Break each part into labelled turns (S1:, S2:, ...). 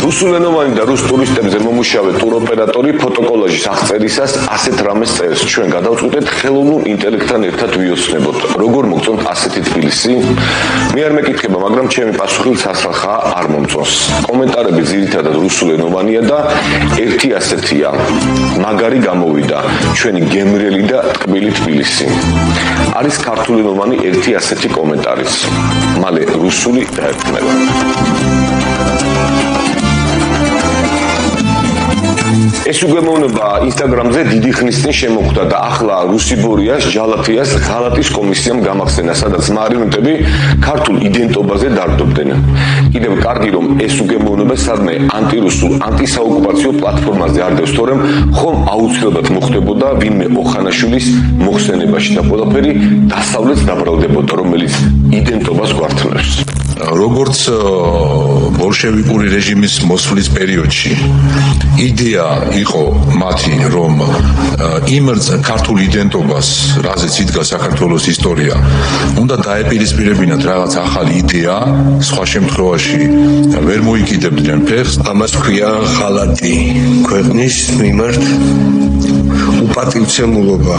S1: რუსულენოვანი და რუს ტურისტებზე მომუშავე ტუროპერატორი ფოტოკოლაჟის აღწერისას ასეთ რამეს წერს. ჩვენ გადავწყვიტეთ ხელოვნურ ინტელექტთან ერთად ვიოცნებოთ. როგორ მოგწონთ ასეთი თბილისი? მე არ მეკითხება, მაგრამ ჩემი პასუხი სასახაა არ მომწონს. კომენტარები ძირითადად რუსულენოვანია და ერთი ასეთია. მაგარი გამოვიდა ჩვენი გემრიელი და ტკბილი თბილისი. არის ქართულენოვანი ერთი ასეთი კომენტარიც. მალე რუსული დაერქმევა. ეს უგემოვნება ინსტაგრამზე დიდი ხნის წინ შემოხვდა და ახლა რუსიბორიას ჯალათიას ღალატის კომისიამ გამახსენა, სადაც მარიონეტები ქართულ იდენტობაზე დარდობდნენ. კიდევ კარგი რომ ეს უგემოვნება სადმე ანტირუსულ ანტისაოკუპაციო პლატფორმაზე არდევს, თორემ ხომ აუცილებლად მოხდებოდა ვინმე ოხანაშვილის მოხსენებაში და ყველაფერი დასავლეთს დაბრალდებოდა, რომელიც იდენტობას გვართმევს.
S2: როგორც ბოლშევიკური რეჟიმის მოსვლის პერიოდში იდეა იყო მათი, რომ იმ ქართულ იდენტობას, რაზეც იდგა საქართველოს ისტორია, უნდა დაეპირისპირებინათ რაღაც ახალი იდეა, სხვა შემთხვევაში ვერ მოიკიდებდნენ ფეხს.
S3: ამას ქვია ღალატი ქვეყნის მიმართ უპატივცემულობა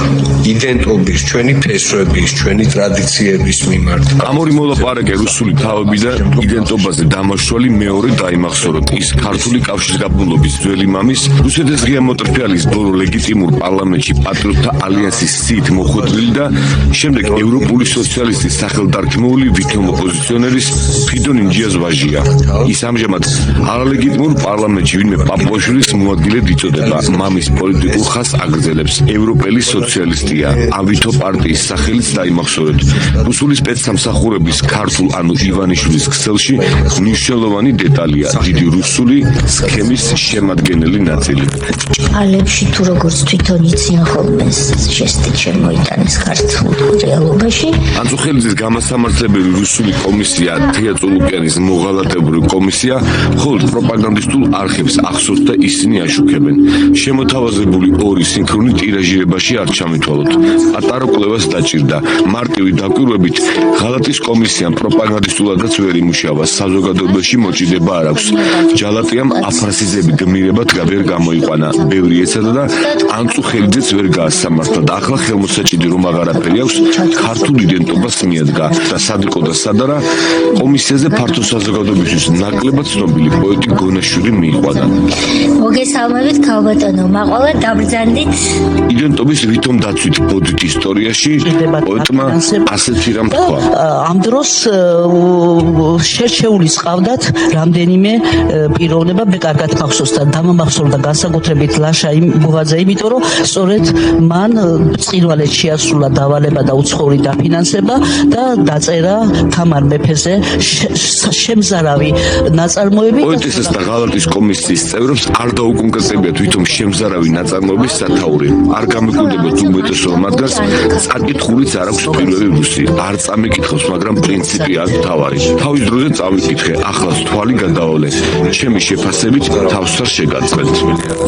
S3: იდენტობის, ჩვენი ფესვების, ჩვენი ტრადიციების მიმართ.
S1: ამ ორი მოლაპარაკე რუსული თავები და იდენტობაზე დამაშვალი მეორე დაიმახსოვროთ ის ქართული კავშირგაბმულობის ძველი მამის, რუსეთის ღია მოტრფიალის ბოლო ლეგიტიმურ პარლამენტში პატრიოტთა ალიანსის სიით მოხვედრილი და შემდეგ ევროპული სოციალისტის სახელდარქმეული ვითომ ოპოზიციონერის ფიდონ ინჯიას ვაჟია. ის ამჟამად არალეგიტიმურ პარლამენტში ვინმე პაპუაშვილის მოადგილედ იწოდება. მამის პოლიტიკურ ხაზს აგრძელებს. ევროპელი სოციალისტია. ავითო პარტიის სახელიც დაიმახსოვრეთ. რუსული სპეცსამსახურების ქართულ ანუ ივანიშვილის ქსელში მნიშვნელოვანი დეტალია დიდი რუსული სქემის შემადგენელი ნაწილი.
S4: ალებში თუ როგორც თვითონ იციან ხოლმე ჟესტი შემოიტანეს ქართულ რეალობაში.
S1: ანწუხელიძის გამასამართლებელი რუსული კომისია თია წულუკიანის მოღალატებური კომისია მხოლოდ პროპაგანდისტულ არხებს ახსოვს და ისინი აშუქებენ. შემოთავაზებული ორი სინქრონი ტირაჟირებაში არ ჩამითვალოთ. პატარა კვლევას დაჭირდა. მარტივი დაკვირვებით ღალატის კომისიამ პროპაგანდისტულადაც ვერ იმუშავა. საზოგადოებაში მოჭიდება არ აქვს. ჯალატიამ აფრასიზები გმირებად ვერ გამოიყვანა. ბევრი ეცადა და ანწუხელიძეც ვერ გაასამართლა და ახლა ხელმოსაჭიდი რომ აღარაფერი აქვს, ქართულ იდენტობას მიადგა და სად იყო და სად არა, კომისიაზე ფართო საზოგადოებისთვის ნაკლებად ცნობილი პოეტი გონაშვილი მიიყვანა.
S4: მოგესალმებით ქალბატონო, მაყვალა დაბრძანდით.
S1: იდენტობის ვითომ დაცვით ბოდით ისტორიაში პოეტმა ასეთი რამ თქვა.
S5: ამ დროს შერჩეულის ყავდათ რამდენიმე პიროვნება, მე კარგად მახსოვს და დამამახსოვრდა განსაკუთრებით ლაშა გუღაძე, იმიტომ რომ სწორედ მან წირვალეთ შეასრულა დავალება და უცხოური დაფინანსება და დაწერა თამარ მეფეზე შემზარავი ნაწარმოები.
S1: პოეტისას და ღალატის კომისიის წევრებს არ დაუკონკრეტებიათ ვითომ შემზარავი ნაწარმოების სათაური. არ გამიკვირდებათ უმეტესობა მათგანს წაკითხულიც არ აქვს პირველი რუსი. არ წამიკითხავს, მაგრამ პრინციპი აქვს თავარი. თავის დროზე წავიკითხე, ახლაც თვალი გადაოლე. ჩემი შეფასებით თავს არ შეგაწყვეტ.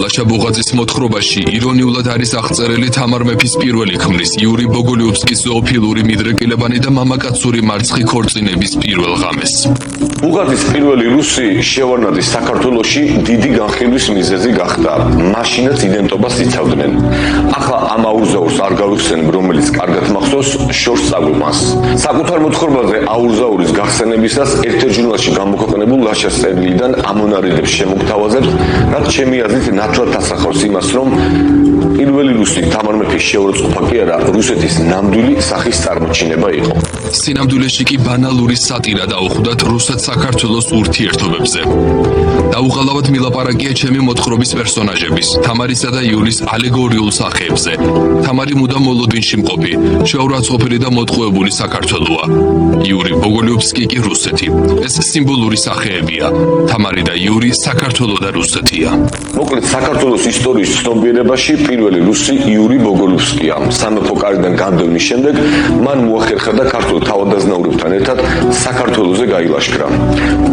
S6: ლაშა ბუღაძის მოთხრობაში ირონიულად არის აღწერილი თამარ მეფის პირველი ქმრის იური ბოგოლიოვსკის ზოოფილური მიდრეკილებანი და მამაკაცური მარცხი ქორწინების პირველ ღამეს.
S1: ბუღაძის პირველი რუსი შევარდნაძის საქართველოში დიდი განხილვის მიზეზი გახდა. მაშინაც იდენტობას იცავდნენ. ახლა ამ აურზაურს არ გავიხსენებ, რომელიც კარგად მახსოვს შორს წაგვიყვანს. საკუთარ მოთხრობაზე აურზაურის გახსენებისას ერთ-ერთ ჟურნალში გამოქვეყნებულ ლაშას წერილიდან ამონარიდებს შემოგთავაზებთ, რაც ჩემი აზრით ნათლად ასახავს იმას, რომ პირველი რუსი თამარ მეფის შეურაცხყოფა კი არა, რუსეთის ნამდვილი სახის წარმოჩინება იყო.
S6: სინამდვილეში კი ბანალური სატირა დაუხვდათ რუსეთ-საქართველოს ურთიერთობებზე. დაუღალავად მილაპარაკია ჩემი მოთხრობის პერსონაჟების, თამარისა და იურის ალეგორიულ სახეებზე. თამარი მუდამ მოლოდინში მყოფი, შეურაცხყოფილი და მოტყუებული საქართველოა. იური ბოგოლიოვსკი კი რუსეთი. ეს სიმბოლური სახეებია. თამარი და იური საქართველო და რუსეთია.
S1: მოკლედ საქართველოს ისტორიის ცნობიერებაში პირველი რუსი იური ბოგოლოვსკია. სამეფო კარიდან განდევნის შემდეგ მან მოახერხა და ქართულ თავადაზნაურებთან ერთად საქართველოზე გაილაშქრა.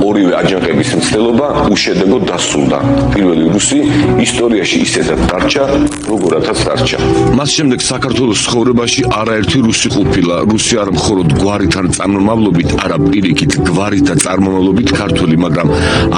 S1: ორივე აჯანყების მცდელობა უშედეგოდ დასრულდა. პირველი რუსი ისტორიაში ისედაც დარჩა, როგორათაც დარჩა. მას შემდეგ საქართველოს ცხოვრებაში არაერთი რუსი ყოფილა. რუსი არ მხოლოდ გვარით ან წარმომავლობით, არა პირიქით გვარით და წარმომავლობით ქართველი, მაგრამ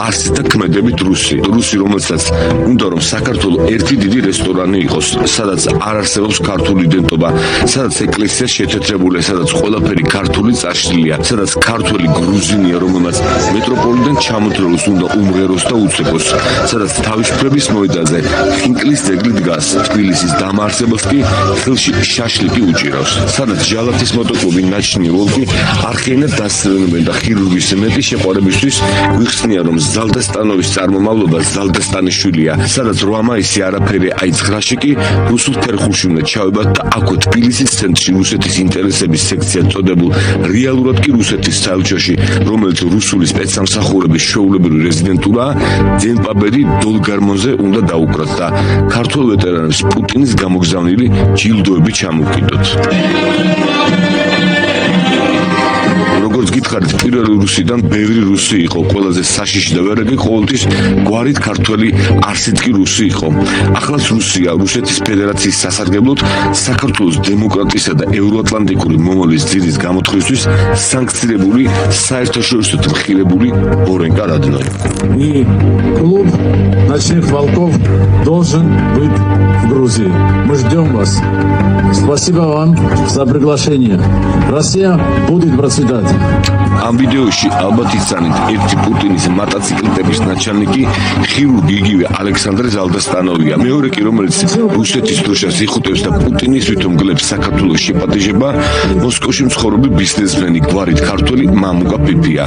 S1: არსით და ქმედებით რუსი, რომელსაც უნდა რომ საქართველოს ერთი დიდი რესტორანი იყოს, სადაც არ არსებობს ქართული იდენტობა, სადაც ეკლესია შეთეთრებულია, სადაც ყველაფერი ქართული წაშლილია, სადაც ქართველი გრუზინია, რომელმაც მეტროპოლიტენ ჩამოთრელოს უნდა უმღეროს და უცეკოს, სადაც თავისუფლების მოედანზე ხინკლის ძეგლი დგას, თბილისის დამაარსებელს კი ხელში შაშლიკი უჭირავს, სადაც ჟალათის მოტოკლუბი ნაჩნი ვოლკი არხიანად დასწრებენ და ხირურგის მეტი შეყვარებისთვის გვიხსნიან, რომ ზალდასტანოვის წარმომავლობა ზალდასტანიშვილია, სადაც 8 მაისი არაფერი აიძხრაში კი რუსულ ფერხულში უნდა ჩავებათ და აქვე თბილისის ცენტრში რუსეთის ინტერესების სექცია წოდებულ რეალურად კი რუსეთის საელჩოში, რომელიც რუსული სპეცსამსახურების ჩვეულებრივი რეზიდენტურაა, ძენპაბერი დოლგარმონზე უნდა დაუკრათ და ქართველ ვეტერანებს პუტინის გამოგზავნილი ჯილდოები ჩამოვკიდოთ. როგორც გითხარით, პირველი რუსიდან ბევრი რუსი იყო, ყველაზე საშიში და ვერაგი ყოველთვის გვარით ქართველი არსით კი რუსი იყო. ახლაც რუსია რუსეთის ფედერაციის სასარგებლოდ საქართველოს დემოკრატიისა და ევროატლანტიკური მომავლის ძირის გამოთხრისთვის სანქცირებული საერთაშორისო მხილებული ორენკა რადნოი.
S7: И клуб ночных волков должен быть в Грузии. Мы ждем вас. Спасибо вам за приглашение. Россия будет процветать.
S1: ამ ვიდეოში ალბათ იცანით ერთი პუტინის მოტოციკლების ნაჩალნიკი ხირურგი იგივე ალექსანდრე ზალდასტანოვია. მეორე კი რომელიც რუსეთის დროშას იხუტებს და პუტინის ვითომგლებს საქართველოს შეპატიჟება მოსკოვში მცხოვრები ბიზნესმენი გვარით ქართველი მამუკა პიპია.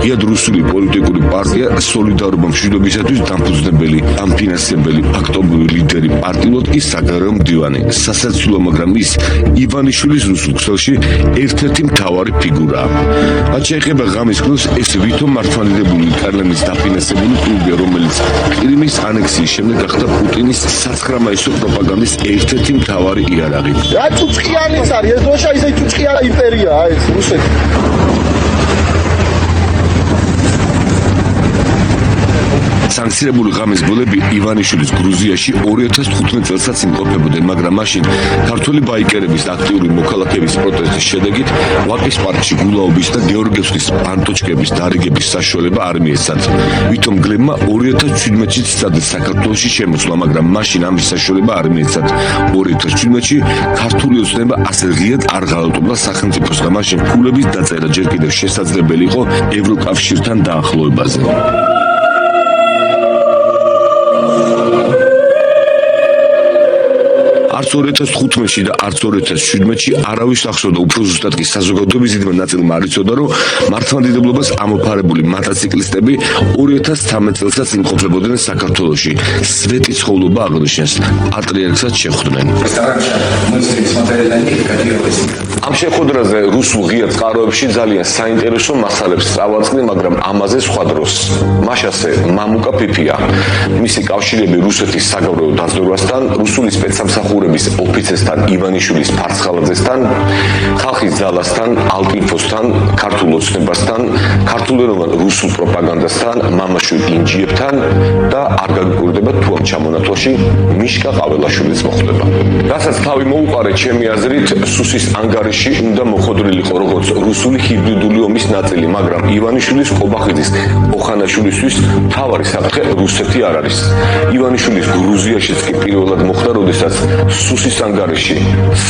S1: იად რუსული პოლიტიკური პარტია სოლიდარობა მშვიდობისათვის დამფუძნებელი, ამფინანსებელი, ფაქტობრივი ლიდერი, პარტიულად კი საგარეო მდივანი. სასაცილო, მაგრამ ის ივანიშვილის რუსულ ქსელში ერთ-ერთი მთავარი ფიგურაა. რაც შეეხება ღამის კლუბს, ეს ვითომ მართლმადიდებელი კარლენის დაფინანსებული კლუბია, რომელიც კრიმის ანექსიის შემდეგ გახდა პუტინის საცხრამაისო პროპაგანდის ერთ-ერთი მთავარი იარაღი.
S8: რა წუწყიანიც არის ეს დროშა, ისე წუწყიანი იმპერიაა ეს რუსეთი.
S1: სანქცირებული ღამის გოლები ივანიშვილის გრუზიაში 2015 წელსაც იმყოფებოდნენ, მაგრამ მაშინ ქართველი ბაიკერების აქტიური მოქალაქეების პროტესტის შედეგით ვაკის პარკში გულაობის და გეორგიევსკის პანტოჩკების დარიგების საშუალება არ მიეცათ. ვითომ გლებმა 2017-ში სცადეს საქართველოში შემოსვლა, მაგრამ მაშინ ამის საშუალება არ მიეცათ. 2017-ში ქართული ოცნება ასე ღიად არ ღალატობდა სახელმწიფოს და მაშინ ფულების დაწერა ჯერ კიდევ შესაძლებელი იყო ევროკავშირთან დაახლოებაზე. არც 2015-ში და არც 2017-ში არავის ახსოვდა, უფრო ზუსტად კი საზოგადოების დიდმა ნაწილმა არ იცოდა, რომ მართლმადიდებლობას ამოფარებული მოტოციკლისტები 2013 წელსაც იმყოფებოდნენ საქართველოში. სვეტი ცხოვრება აღნიშნეს, პატრიარქსაც შეხვდნენ. ამ შეხვედრაზე რუსულ ღია წყაროებში ძალიან საინტერესო მასალებს წავაწყდი, მაგრამ ამაზე სხვა დროს. მაშასე მამუკა პიპია, მისი კავშირები რუსეთის საგარეო დაზვერვასთან, რუსული სპეცსამსახურების ოფიცერსთან ივანიშვილის ფარცხალაძესთან, ხალხის ძალასთან, ალტინფოსთან, ქართულ ოცნებასთან, ქართულენოვან რუსულ პროპაგანდასთან, მამაშვილ ინჯიებთან და არ გაგიკვირდება თუ ამ ჩამონათვალში მიშკა ყაველაშვილის მოხდება. რასაც თავი მოუყარე, ჩემი აზრით, სუსის ანგარიში უნდა მოხოდრილიყო როგორც რუსული ჰიბრიდული ომის ნაწილი, მაგრამ ივანიშვილის ყობახიძის ოხანაშვილისთვის მთავარი საფრთხე რუსეთი არ არის. ივანიშვილის გრუზიაშიც კი პირველად მოხდა, როდესაც სუსის ანგარიში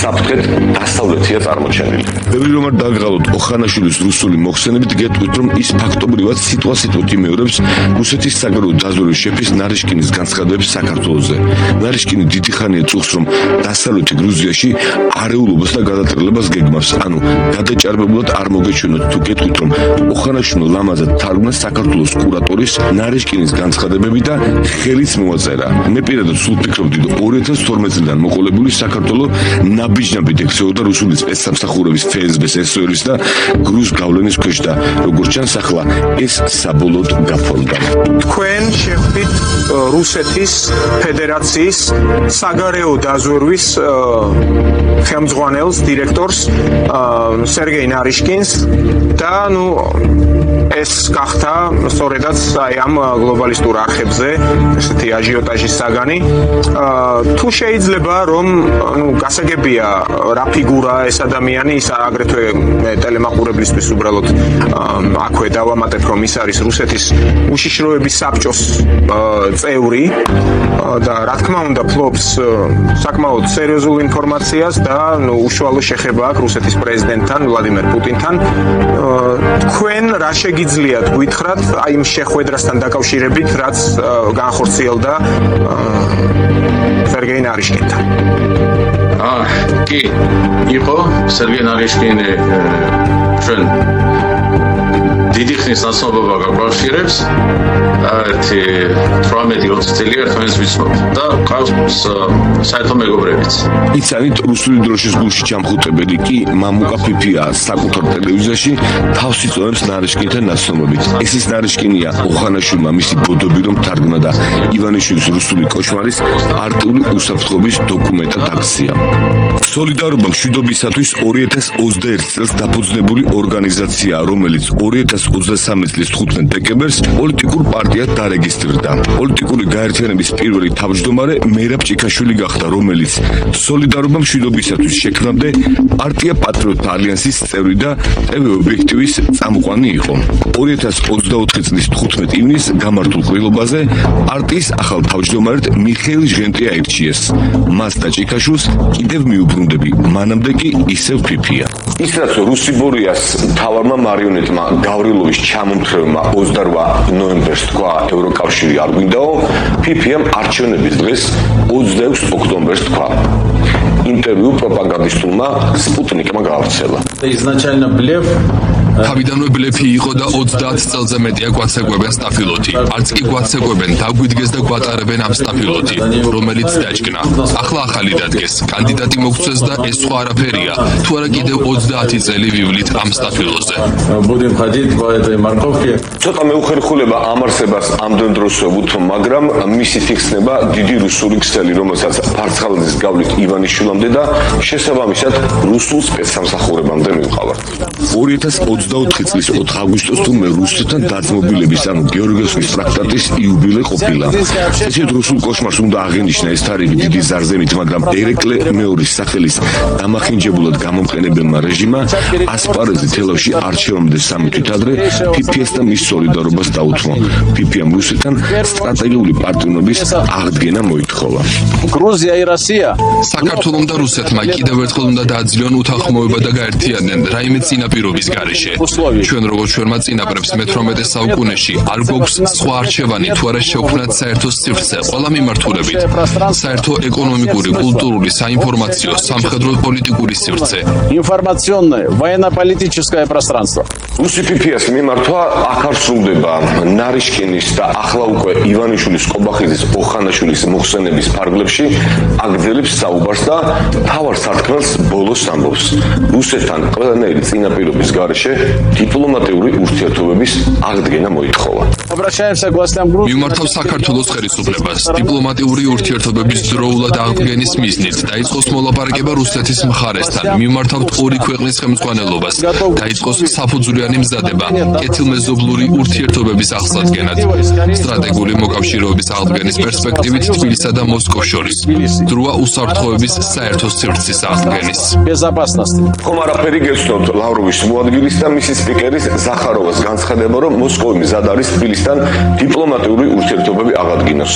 S1: საფრთხედ დასავლეთია წარმოჩენილი. ბევრი რომ არ დაგღალოთ ოხანაშვილის რუსული მოხსენებით, გეტყვით, რომ ის ფაქტობრივად სიტყვასიტყვით იმეორებს რუსეთის საგარეო დაზვერვის შეფის ნარიშკინის განცხადებებს საქართველოზე. ნარიშკინი დიდი ხანია წუხს, რომ დასავლეთი გრუზიაში არეულობას და გადატრელებას გეგმავს, ანუ გადაჭარბებულად არ მოგეჩვენოთ თუ გეტყვით, რომ ოხანაშვილმა ლამაზად თარგმნა საქართველოს კურატორის ნარიშკინის განცხადებები და ხელიც მოაწერა. მე პირადად სულ ფიქრობდი, 2012 წლიდან მოყოლებული საქართველო ნაბიჯნაბით ექცეოდა რუსული სპეცსამსახურების FSB-ს SOR-ის და გრუზ გავლენის ქვეშ და როგორც ჩანს ახლა ეს საბოლოოდ გაფორმდა.
S9: თქვენ შეხვდით რუსეთის ფედერაციის საგარეო დაზვერვის ხელმძღვანელს, დირექტორს სერგეი ნარიშკინს და ეს გახდა სწორედაც აი ამ გლობალისტურ არხებზე ესეთი აჟიოტაჟის საგანი. თუ შეიძლება რომ გასაგებია რა ფიგურა ეს ადამიანი, ის აგრეთვე ტელემაყურებლისთვის უბრალოდ აქვე დავამატებ რომ ის არის რუსეთის უშიშროების საბჭოს წევრი და რა თქმა უნდა ფლობს საკმაოდ სერიოზულ ინფორმაციას და უშუალო შეხება აქვს რუსეთის პრეზიდენტთან ვლადიმერ პუტინთან. თქვენ რა შეგიძლიათ გითხრათ აი იმ შეხვედრასთან დაკავშირებით, რაც განხორციელდა სერგეი ნარიშკინთან?
S10: კი, იყო სერგეი ნარიშკინი ჩვენ დიდი ხნის ნაცნობობა გაკავშირებს. ერთი 18-20 წელი ერთმანეთს ვიცნობთ და ყავს საერთო მეგობრებიც.
S1: იცანით რუსული დროშის გულში ჩამხუტებელი კი მამუკა ფიფია საკუთარ ტელევიზიაში თავს იწვევს ნარიშკინთან ნაცნობობით. ეს ის ნარიშკინია ოხანაშვილმა მისი ბოდობი რომ თარგმნა და ივანიშვილის რუსული კოშმარის პარტიული უსაფრთხოების დოკუმენტად აქცია. სოლიდარობა მშვიდობისათვის 2021 წელს დაფუძნებული ორგანიზაცია, რომელიც 2023 წლის 15 დეკემბერს პოლიტიკურ პარტიად დარეგისტრირდა. პოლიტიკური გაერთიანების პირველი თავმჯდომარე მერაბ ჭიქაშვილი გახდა, რომელიც სოლიდარობა მშვიდობისათვის შექმნამდე პარტია პატრიოტთა ალიანსის წევრი და TV ობიექტივის წამყვანი იყო. 2024 წლის 15 ივნისს გამართულ ყრილობაზე პარტიის ახალ თავმჯდომარედ მიხეილ ჟღენტი აირჩიეს. მას და ჭიქაშვილს კიდევ მიუბრუნდები, მანამდე კი ისევ ფიფია. ის რაც რუსი ბორიას მთავარმა მარიონეტმა გავრილოვის ჩამომთრევმა 28 ნოემბერს თქვა ევროკავშირი არ გვინდაო, ფიფიამ არჩევნების დღეს 26 ოქტომბერს თქვა. ინტერვიუ პროპაგანდისტულმა სპუტნიკმა გაავრცელა.
S7: Изначально блеф.
S6: თავიდანვე ბლეფი იყო და 30 წელზე მეტია გვაცეკვებენ სტაფილოთი. არც კი გვაცეკვებენ, დაგვიდგეს და გვატარებენ ამ სტაფილოთი, რომელიც დაჭკნა. ახლა ახალი დადგეს, კანდიდატი მოგცეს და ეს სხვა არაფერია. თუ არა კიდევ 30 წელი ვივლით ამ სტაფილოზე.
S7: Будем ходить по этой морковке.
S1: ცოტა მეუხერხულება ამ არსებას ამდენ დროს ვუთ, მაგრამ მისი ფიქსნება დიდი რუსული ქსელი, რომელსაც ფარცხალაძის გავლით ივანიშვილამდე და შესაბამისად რუსულ სპეცსამსახურებამდე მივყავართ. 2024 წლის 4 აგვისტოს თურმე რუსეთთან დაძმობილების, ანუ გეორგიევსკის ტრაქტატის იუბილე ყოფილა. ესეთ რუსულ კოშმარს უნდა აღენიშნა ეს თარიღი დიდი ზარზენით, მაგრამ ერეკლე მეორის სახელის დამახინჯებულად გამომყენებელმა რეჟიმმა ასპარეზი თელავში არჩევნამდე 3 თვით ადრე ფიფიას და მის სოლიდარობას დაუთმო. ფიფიამ რუსეთთან სტრატეგიული პარტნიორობის აღდგენა მოითხოვა.
S7: Грузия и Россия.
S6: საქართველომ და რუსეთმა კიდევ ერთხელ უნდა დააძლევენ უთანხმოება და გაერთიანდნენ რაიმე წინაპირობის გარეშე. ჩვენ როგორც ჩვენმა წინაპრებს მე-18 საუკუნეში არ გვაქვს სხვა არჩევანი თუ არა შევქმნათ საერთო სივრცე ყველა მიმართულებით. საერთო ეკონომიკური, კულტურული, საინფორმაციო, სამხედრო პოლიტიკური სივრცე.
S7: Информационное, военно-политическое пространство.
S1: რუსი ფიფიას მიმართვა აქ არ სრულდება ნარიშკინის და ახლა უკვე ივანიშვილის, კობახიძის, ოხანაშვილის მოხსენების ფარგლებში აგრძელებს საუბარს და თავარ სარტყელს ბოლოს ამბობს. რუსეთთან ყველანაირი წინაპირობის გარეშე დიპლომატიური ურთიერთობების აღდგენა მოითხოვა.
S7: Обращаемся к властям Грузии.
S6: მიმართავ საქართველოს ხელისუფლებას. დიპლომატიური ურთიერთობების დროულად აღდგენის მიზნით დაიწყოს მოლაპარაკება რუსეთის მხარესთან. მიმართავთ ორი ქვეყნის ხელმძღვანელობას. დაიწყოს საფუძვლიანი მზადება კეთილმეზობლური ურთიერთობების აღსადგენად. სტრატეგიული მოკავშირეობის აღდგენის პერსპექტივით თბილისსა და მოსკოვს შორის. დროა უსაფრთხოების საერთო სივრცის აღდგენის.
S7: Безопасности.
S1: ხომ არაფერი გეცნობთ ლავროვის მოადგილის და მისი სპიკერის ზახაროვას განცხადება, რომ მოსკოვი მზად არის თბილისთან დიპლომატიური ურთიერთობები აღადგინოს.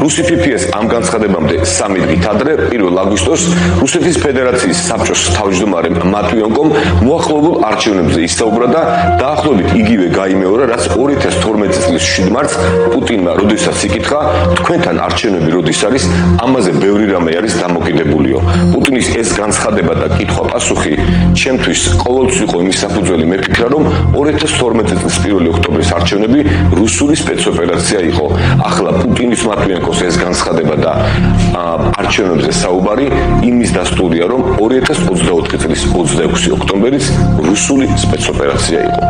S1: რუსი ფიფიას ამ განცხადებამდე 3 დღით ადრე 1 აგვისტოს რუსეთის ფედერაციის საბჭოს თავმჯდომარემ მატვიენკომ მოახლოებულ არჩევნებზე ისაუბრა და დაახლოებით იგივე გაიმეორა, რაც 2012 წლის 7 მარტს პუტინმა როდესაც იკითხა, თქვენთან არჩევნები როდის არის, ამაზე ბევრი რამე არის დამოკიდებულიო. პუტინის ეს განცხადება და კითხვა-პასუხი ჩემთვის ყოველთვის იყო იმის საფუძველი, მე შეფიქრა, რომ 2012 წლის 1 ოქტომბრის არჩევნები რუსული სპეცოპერაცია იყო. ახლა პუტინის მატვიენკოს ეს განცხადება და არჩევნებზე საუბარი იმის დასტურია, რომ 2024 წლის 26 ოქტომბერიც რუსული სპეცოპერაცია იყო.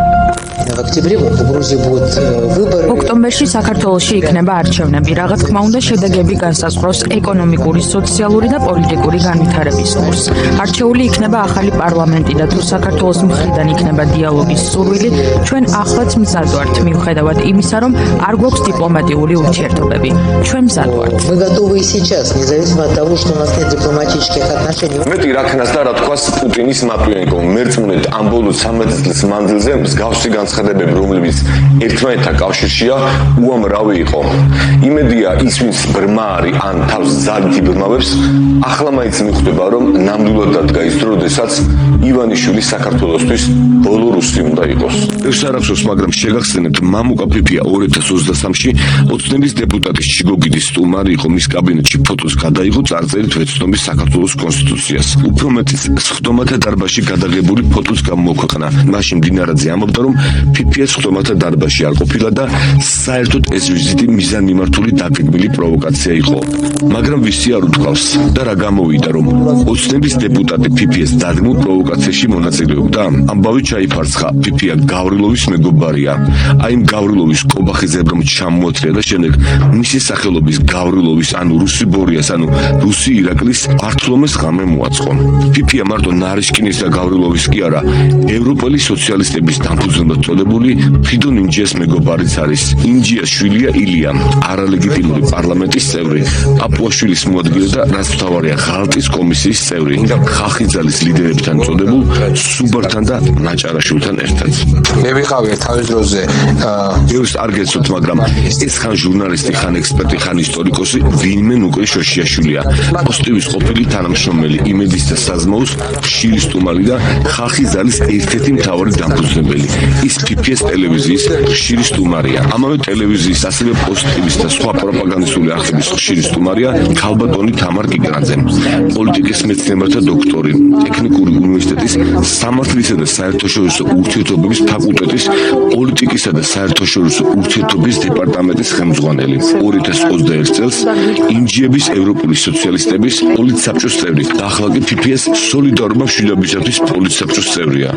S11: ოქტომბერში საქართველოში იქნება არჩევნები. Რაღაც თქმა უნდა შედეგები განსაზღვროს ეკონომიკური, სოციალური და პოლიტიკური განვითარების კურსს. არჩეული იქნება ახალი პარლამენტი და თუ საქართველოს მხრიდან იქნება დიალოგის სურვილი, ჩვენ ახლაც მზად ვართ მიუხედავად იმისა, რომ არ გვაქვს დიპლომატიური ურთიერთობები. ჩვენ მზად ვართ.
S1: მეტი რაქნას და რა თქვას პუტინის მატვიენკო მერწმუნეთ ამ ბოლო 13 წლის მანძილზე მსგავსი განცხადებები, რომლებიც ერთმანეთთან კავშირშია, უამრავი იყო. იმედია ის, ვინც ბრმა არის ან თავს ძალით იბრმავებს, ახლა მაინც მიხვდება, რომ ნამდვილად დადგა ის დრო, როდესაც ივანიშვილი საქართველოსთვის ბოლო რუსი უნდა იყოს. ეს არ ახსოვს, მაგრამ შეგახსენებთ, მამუკა ფიფია 2023-ში ოცნების დეპუტატის ჩიგოგიდის სტუმარი იყო, მის კაბინეტში ფოტოს გადაიღო წარწერით ვეცნობის საქართველოს კონსტიტუციას. უფრო მეტიც, სხდომათა დარბაზში გადაღებული ფოტოს გამოქვეყნა. მაშინ დინარაძე ამბობდა, რომ ფიფია სხდომათა დარბაზში არ ყოფილა და საერთოდ ეს ვიზიტი მიზანმიმართული დაგეგმილი პროვოკაცია იყო. მაგრამ ვისი არ უთქვავს და რა გამოვიდა, რომ ოცნების დეპუტატი ფიფიას დადგმულ პროვოკაციაში მონაწილეობდა. ამბავი ჩაიფარცხა, ფიფია გავრილოვის მეგობარია. აი იმ გავრილოვის კობახიძე რომ ჩამოათრია და შემდეგ მისი სახელობის გავრილოვის, ანუ რუსი ბორიას, ანუ რუსი ირაკლის ართლომეს ღამე მოაწყო. ფიფია მარტო ნარიშკინის და გავრილოვის კი არა, ევროპელი სოციალისტების დამფუძნებლად წოდებული ფრიდონ ინჯიას მეგობარიც არის. ინჯიას შვილია ილია, არალეგიტიმური პარლამენტის წევრი, პაპუაშვილის მოადგილე და რაც მთავარია, ღალატის კომისიის წევრი, ხალხიძალის ლიდერებთან წოდებულ სუბართან და ნაჭარაშვილთან ერთად.
S3: მე ვიყავი თავის დროზე
S1: ბევრს არ გეცოთ, მაგრამ ეს ხან ჟურნალისტი, ხან ექსპერტი, ხან ისტორიკოსი ვინმე ნუკრი შოშიაშვილია. პოსტივის ყოფილი თანამშრომელი, იმედის და საზმაუს ხშირი სტუმარი და ხალხიძალის ერთ-ერთი მთავარი დამფუძნებელი. ის ფიფიას ტელევიზიის ხშირი სტუმარია. ამავე ტელევიზიის, ასევე პოსტივის და სხვა პროპაგანდისტული არხების ხშირი სტუმარია ქალბატონი თამარ კიკრაძე, პოლიტიკის მეცნიერებათა დოქტორი, ტექნიკური უნივერსიტეტის სამართლისა და საერთაშორისო ურთიერთობების ფაკულტეტის პოლიტიკისა და საერთაშორისო ურთიერთობების დეპარტამენტის ხელმძღვანელი. 2021 წელს ინჯიების ევროპული სოციალისტების პოლიტსაბჭოს წევრი. ახლა კი ფიფიას სოლიდარობა მშვიდობისათვის პოლიტსაბჭოს წევრია.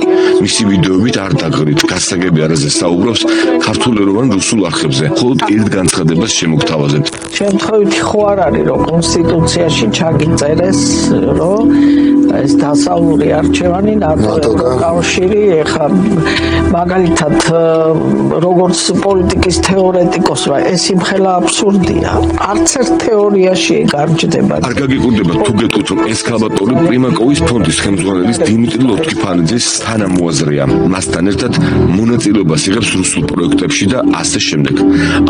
S1: მისი ვიდეოებით არ დაგღრით, გასაგები არაზე საუბრობს ქართულენოვან რუსულ არხებზე. მხოლოდ ერთ განცხადებას შემოგთავაზებთ.
S5: შემთხვევითი ხო არ არის, რომ კონსტიტუციაში ჩაგიწერეს, რომ ეს დასავლური არჩევანი ნატო კავშირი ეხა მაგალითად როგორც პოლიტიკის თეორეტიკოსმა ეს იმხელა აბსურდია. არც ერთ თეორიაში გარჩდება.
S1: არ გაგიკვირდება თუ გეტყვით, რომ ეს ქალბატონი პრიმაკოვის ფონდის ხელმძღვანელის დიმიტრი ლოტკიფანიძის თანამოაზრეა. მასთან ერთად მონაწილეობას იღებს რუსულ პროექტებში და ასე შემდეგ.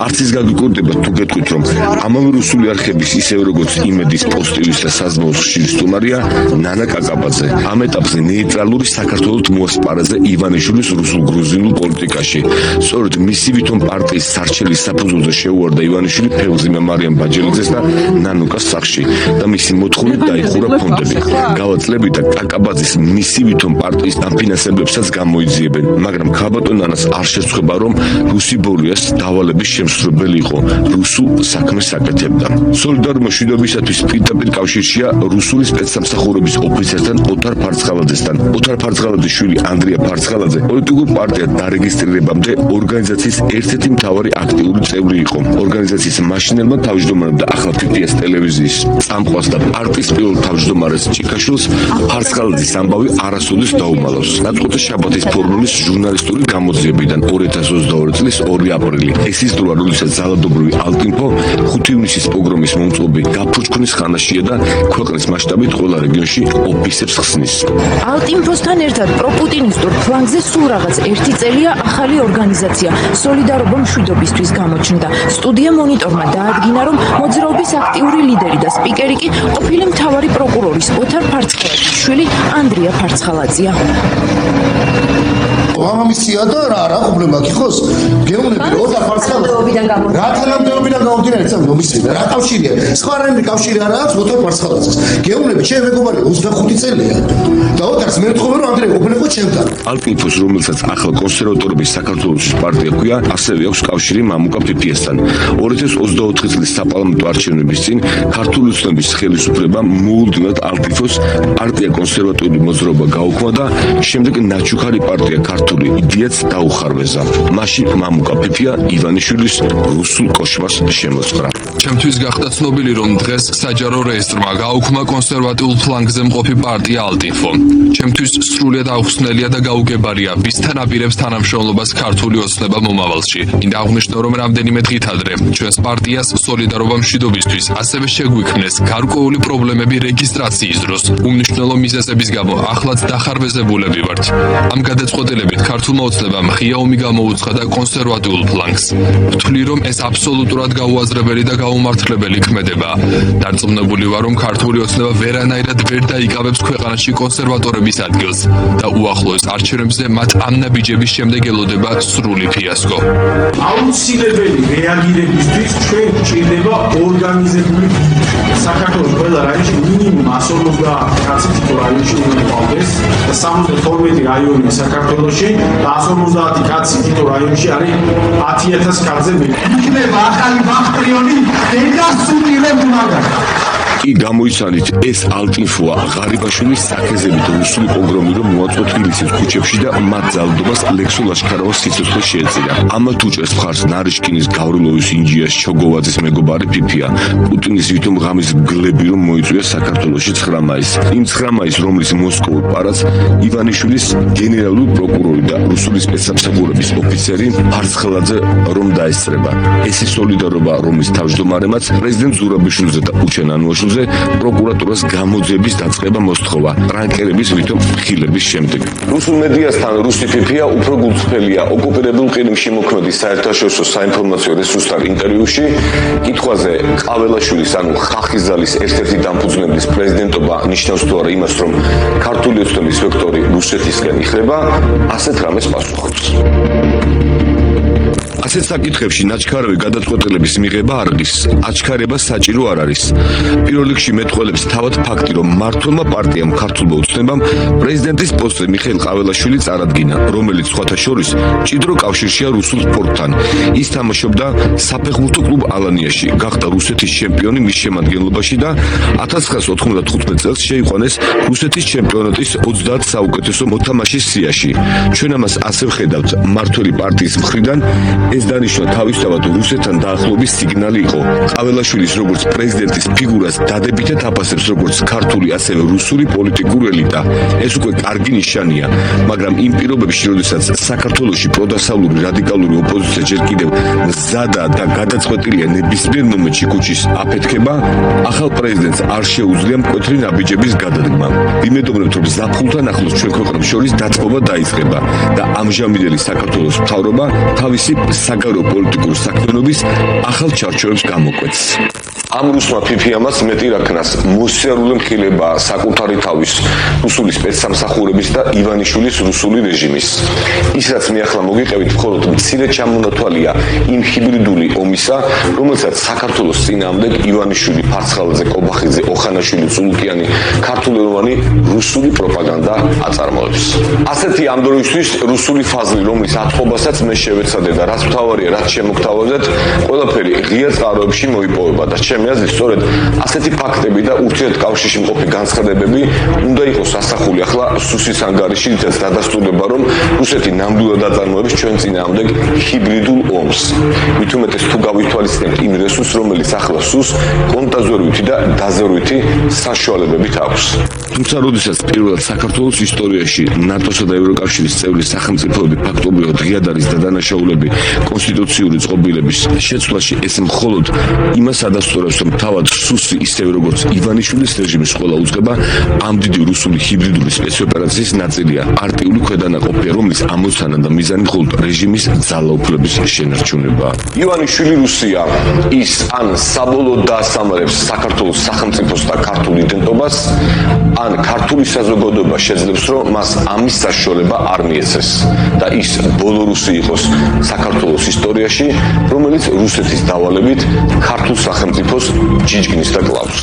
S1: არც ის გაგიკვირდება თუ გეტყვით, რომ ამავე რუსული არხების ისევ როგორც იმედის, პოსტივის და საზმაუს ხშირი სტუმარია ნანა კაკაბაძე. ამ ეტაპზე ნეიტრალური საქართველოს მოასპარეზე ივანიშვილის რუსულ-გრუზინულ პოლიტიკაში. სწორედ მისი ვითომ პარტიის სარჩელის საფუძველზე შეუვარდა ივანიშვილი ფელზიმე მარიამ ბაჯელიძეს და ნანუკას სახში და მისი მოთხოვნით დაიხურა ფონდები. გავაწლებით და კაკაბაძის მისი ვითომ პარტიის დამფინანსებლებსაც გამოიძიებენ, მაგრამ ქალბატონ ნანას არ შეწყვება, რომ რუსი ბორიას დავალების შემსრულებელი იყო, რუსულ საქმეს აკეთებდა. სოლიდარობა მშვიდობისათვის პირდაპირ კავშირშია რუსული სპეცსამსახურების ოფიცერთან ოთარ ფარცხალაძესთან. ოთარ ფარცხალაძის შვილი ანდრია ფარცხალაძე პოლიტიკურ პარტიად დარეგისტრირებამდე ორგანიზაციის ერთ-ერთი მთავარი აქტიური წევრი იყო. ორგანიზაციის მაშინელმა თავმჯდომარემ და ახლა ფიფიას ტელევიზიის წამყვანს და პარტიის პირველ თავმჯდომარეს ჭიქაშვილს ფარცხალაძის ამბავი არასოდეს დაუმალავს. დაწყოთა შაბათის ფორმულის ჟურნალისტური გამოძიებიდან 2022 წლის 2 აპრილი. ეს ის დროა, როდესაც ძალადობრივი ალტინფო 5 ივნისის პოგრომის მომწყობი გაფუჭქვნის ხანაშია და ქვეყნის მასშტაბით ყველა რეგიონში ოფისებს ხსნის.
S11: ალტინფოსთან ერთად პროპუტინისტურ ფლანგზე სულ რაღაც ერთი წელია ახალი ორგანიზაცია სოლიდარობა მშვიდობისთვის გამოჩნდა. სტუდია მონიტორმა დაადგინა, რომ მოძრაობის აქტიური ლიდერი და სპიკერი კი ყოფილი მთავარი პროკურორის ოთარ ფარცხალაძის შვილი ანდრია ფარცხალაძეა.
S8: მამამისია და რა პრობლემა აქვს ხოს? გეუბნები რომ
S4: თანამდებობიდან გამომდინარე.
S8: რა თანამდებობიდან გამომდინარე ცა მომისწრე რა კავშირია? სხვა რამე კავშირი არ აქვს მოთხოვ მარცხალაძეს. გეუბნები ჩემ მეგობარი 25 წელია და ოთარს მე ვთხოვე რომ ანდრე ყოფილიყო ჩემთან.
S1: ალტიფოს, რომელსაც ახალ კონსერვატორების საქართველოს პარტია ჰქვია, ასევე აქვს კავშირი მამუკა პიპიასთან. 2024 წლის საპარლამენტო არჩევნების წინ ქართული ოცნების ხელისუფლებამ მოულოდნელად ალტიფოს პარტია კონსერვატორული მოძრაობა გაუქმა და შემდეგ ნაჩუქარი პარტია ქართული იდეაც დაუხარვეზა. მაშინ მამუკა პიპია ივანიშვილის რუსულ კოშმარს შემოწყდა.
S6: ჩემთვის გახდა ცნობილი, რომ დღეს საჯარო რეესტრმა გაუქმა კონსერვატიულ ფლანგზე მყოფი პარტია ალტიფო. ჩემთვის სრულიად აუხსნელია და გაუგებარია, ვისთან აპირებს თანამშრომლობას ქართული ოცნება მომავალში. მინდა აღვნიშნო, რომ რამდენიმე დღით ადრე ჩვენს პარტიას სოლიდარობა მშვიდობისთვის ასევე შეგვიქმნეს გარკვეული პრობლემები რეგისტრაციის დროს. უმნიშვნელო მიზეზების გამო ახლაც დახარვეზებულები ვართ. ამ გადაწყვეტილებით ქართულმა ოცნებამ ღია ომი გამოუცხადა და კონსერვატიულ ფლანგს. ვთვლი, რომ ეს აბსოლუტურად გაუაზრებელი და გაუმართლებელი ქმედება. დარწმუნებული ვარ, რომ ქართული ოცნება ვერანაირად ვერ დაიკავებს ქვეყანაში კონსერვატორების ადგილს და უახლოეს არჩევნებზე მათ ამ ნაბიჯების შემდეგ ელოდება სრული ფიასკო.
S12: აუცილებელი რეაგირებისთვის ჩვენ გვჭირდება ორგანიზებული საქართველოს ყველა რაიონში მინიმუმ 150 კაცი თითო რაიონში უნდა ყავდეს და 72 რაიონია საქართველოში და 150 კაცი თითო რაიონში არის 10000 კაცზე მეტი. იქნება ახალი ბაქტრიონი დედასუნილებ მაგარ.
S1: კი გამოიცანით ეს ალტიფოა ღარიბაშვილის საქეზებით რუსული პოგრომი რომ მოაწყო თბილისის ქუჩებში და მათ ძალდობას ლექსო ლაშქარავას სიცოცხლე შეეწირა. ამათ უჭერს მხარს ნარიშკინის, გავრილოვის, ინჯიას, ჩოგოვაძის მეგობარი პიპია. პუტინის ვითომ ღამის გლები რომ მოიწვია საქართველოში 9 მაისს. იმ 9 მაისს, რომლის მოსკოვურ პარადს ივანიშვილის გენერალური პროკურორი და რუსული სპეცსამსახურების ოფიცერი ფარცხელაძე რომ დაესწრება. ეს სოლიდარობა რომლის თავმჯდომარემაც პრეზიდენტ ზურაბიშვილზე და უჩენ ანუაშვილზე პროკურატურას გამოძიების დაწყება მოსთხოვა ტრანკერების ვითომ ხილების შემდეგ. რუსულ მედიასთან რუსი პიპია უფრო გულწრფელია. ოკუპირებულ ყირიმში მოქმედის საერთაშორისო საინფორმაციო რესურსთან ინტერვიუში კითხვაზე ყაველაშვილის ანუ ხახიზალის ერთ-ერთი დამფუძნებლის პრეზიდენტობა ნიშნავს თუ არა იმას, რომ ქართული ოცნების ვექტორი რუსეთისკენ იხლება, ასეთ რამეს პასუხობს. ასეთ საკითხებში ნაჩქარავი გადაწყვეტილების მიღება არ არის. აჩქარება საჭირო არ არის. პირველ რიგში მეტყველებს თავად ფაქტი, რომ მმართველმა პარტიამ ქართულმა ოცნებამ პრეზიდენტის პოსტზე მიხეილ ყაველაშვილი წარადგინა, რომელიც სხვათა შორის მჭიდრო კავშირშია რუსულ სპორტთან. ის თამაშობდა საფეხბურთო კლუბ ალანიაში, გახდა რუსეთის ჩემპიონი მის შემადგენლობაში და 1995 წელს შეიყვანეს რუსეთის ჩემპიონატის 30 საუკეთესო მოთამაშის სიაში. ჩვენ ამას ასე ვხედავთ მმართველი პარტიის მხრიდან. ეს დანიშნა თავისთავად რუსეთთან დაახლოების სიგნალი იყო. ყაველაშვილის როგორც პრეზიდენტის ფიგურას დადებითად აფასებს როგორც ქართული, ასევე რუსული პოლიტიკური ელიტა. ეს უკვე კარგი ნიშანია, მაგრამ იმ პირობებში, როდესაც საქართველოში პროდასავლური რადიკალური ოპოზიცია ჯერ კიდევ მზადაა და გადაწყვეტილია ნებისმიერ მომენტში ქუჩის აფეთქება, ახალ პრეზიდენტს არ შეუძლია მკვეთრი ნაბიჯების გადადგმა. ვიმედოვნებთ, რომ ზაფხულთან ახლოს ჩვენ ქვეყნებს შორის დაწყობა დაიწყება და ამჟამინდელი საქართველოს მთავრობა თავისი საგარეო პოლიტიკური საქმიანობის ახალ ჩარჩოებს გამოკვეთს. ამ რუსმა ფიფიამას მეტი რაქნას მოსიარულე მხილება საკუთარი თავის რუსული სპეცსამსახურების და ივანიშვილის რუსული რეჟიმის. ის რაც მე ახლა მოგიყევით, მხოლოდ მცირე ჩამონათვალია იმ ჰიბრიდული ომისა, რომელსაც საქართველოს წინააღმდეგ ივანიშვილი, ფარცხალაძე, კობახიძე, ოხანაშვილი, წულუკიანი ქართულენოვანი რუსული პროპაგანდა აწარმოებს. ასეთი ამ დროისთვის რუსული ფაზი, რომლის ათხოვასაც მე შევეცადე და რაც მთავარია, რაც შემოგთავაზეთ, ყველაფერი ღია წყაროებში მოიპოვება და ჩემი აზრით, სწორედ ასეთი ფაქტები და ურთიერთკავშირში მყოფი განცხადებები უნდა იყოს ასახული ახლა სუსის ანგარიში, რითაც დადასტურდება, რომ რუსეთი ნამდვილად აწარმოებს ჩვენ წინააღმდეგ ჰიბრიდულ ომს. მით უმეტეს თუ გავითვალისწინებთ იმ რესურსს, რომელიც ახლა სუს კონტაზორვითი და დაზორვითი საშუალებებით აქვს. თუმცა, როდესაც პირველად საქართველოს ისტორიაში ნატოსა და ევროკავშირის წევრი სახელმწიფოები ფაქტობრივად ღიად არის და დანაშაულები კონსტიტუციური წყობილების შეცვლაში ეს მხოლოდ იმას ადასტურებს, რომ თავად სუსი ისევე როგორც ივანიშვილის რეჟიმის ყველა უძღება ამ დიდი რუსული ჰიბრიდული სპეცოპერაციის ნაწილია, პარტიული ქვედანაყოფია, რომლის ამოცანა და მიზანი მხოლოდ რეჟიმის ძალაუფლების შენარჩუნებაა. ივანიშვილი რუსია ის ან საბოლოოდ დაასამარებს საქართველოს სახელმწიფოს და ქართულ იდენტობას, ან ქართული საზოგადოება შეძლებს, რომ მას ამის საშუალება არ მიეცეს და ის ბოლო რუსი იყოს საქართველოს ისტორიაში, რომელიც რუსეთის დავალებით ქართულ სახელმწიფოს ჯიჯგნის და კლავს.